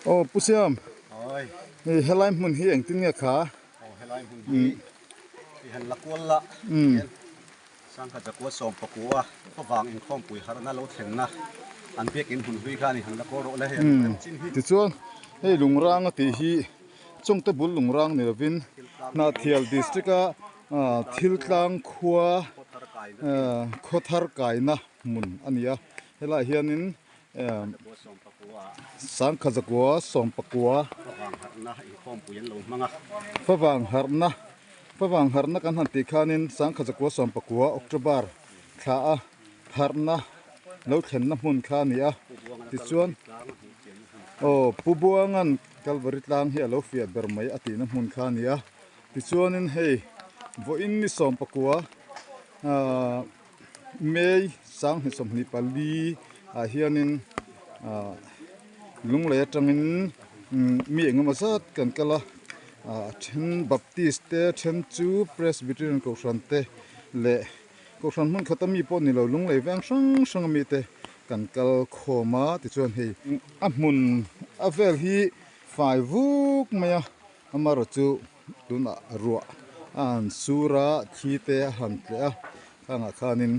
Oh, pusiam. Oi. Ni helai mun hi eng tin nge kha. Oh, helai mun hi. Ihan lakol la. Sang ka jakwa som pakua. Pa wang in khom pui har na lo theng na. An pek in hun hui kha ni han lakor ro la he. Chin hi. Ti chuan hei lungrang ati hi chung te bul lungrang ni lovin na thial district a thil tlang khua khothar kaina mun ania helai hianin Som pakua. sang khazakwa som pakua Pa wang har na in khom pui an lo manga. pawang harna kan han ti khanin sang khazakwa som pakua october kha a harna lo thlenna mun kha nia ti chuan pubuangan kalvarit lang hi alo fiat ber mai atina mun kha nia ti chuanin hei vo in ni som pakua mei sang hi som ni pali a hianin lungle atangin mi engemaw zat kan kala then baptist te then chu presbyterian ko frante le ko fran mun khatami pon ni lo lungle wang sang mi te kan kal khoma ti chuan hei a mun avel hi fai vuk maya amaro chu tuna ruwa an sura thite han tle a khanga khanin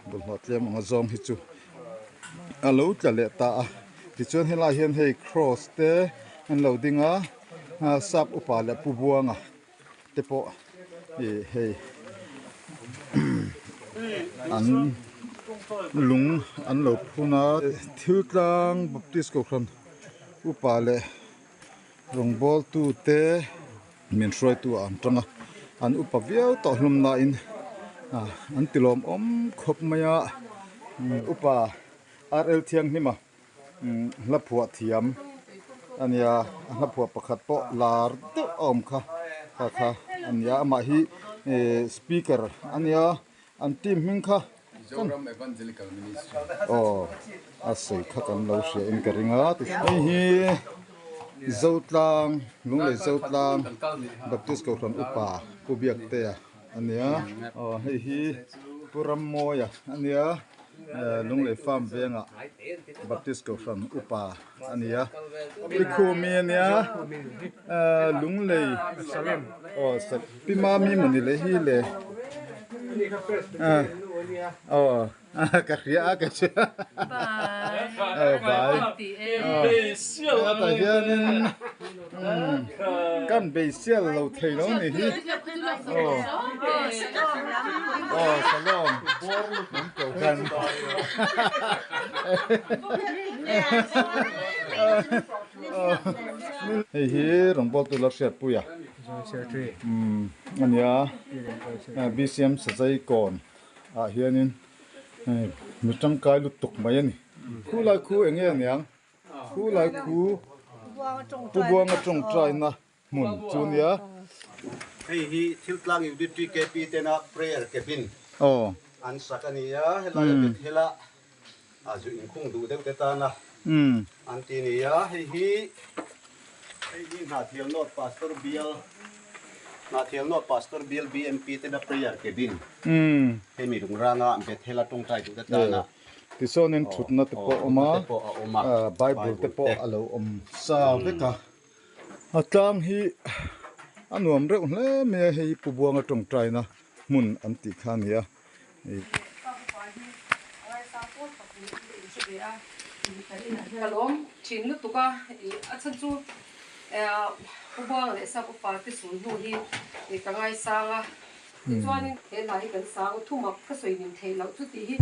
bulhot tlem anga zong hi chu alo tlale ta a ti chuan helai hian hei cross te an lo dinga sap upa le pubuanga te po hei an lung an lo phuna thil tlang baptist ko khan upa le rongbol tu te min hroi tu an tanga an upa viau to hlumna in an tilom om khop maya upa rl thiang hima laphua thiam ania laphua pakhat po lar te om kha ania ma hi speaker ania an team hing kha Zoram Evangelical Ministry. Asai kha kan lo hria in karinga ti hi zotlang lungle zotlang baptist ko ran upa pubiak te ania hei hi puram moya ania lungle farm venga baptist ko ran upa ania ikhumi ania lungle salem pima mi mani le hi le kahria ka che bai ta hianin kan be sial lo thei lo ni hi salom bor lu kan ko kan hei hi rongbol tu la hriat puya ania bcm sajai kon hianin mitang kai lu tuk mai ani khu lai khu enge niang khu lai khu pubuanga tong trai na mun chunia Hei hi thil tlang yu ditri KP te na prayer kepin. An sakania helai bit hela. Azu in khung du deu te ta na. An tinia hei hi na thial not pastor bial BMP te na prayer kepin. Hei mi rung ranga am bet hela tong trai du te ta na. ti sonin thutna te po oma bible te po alo om sa veka atang hi anuam re hle me hei pubuanga tong trai na mun anti khania kalom thin lu tuka achan chu pubuang le sa upa ti sun du hi kangai sanga chuanin he lai kan sang thumak ka soi nim thei lo chu ti hi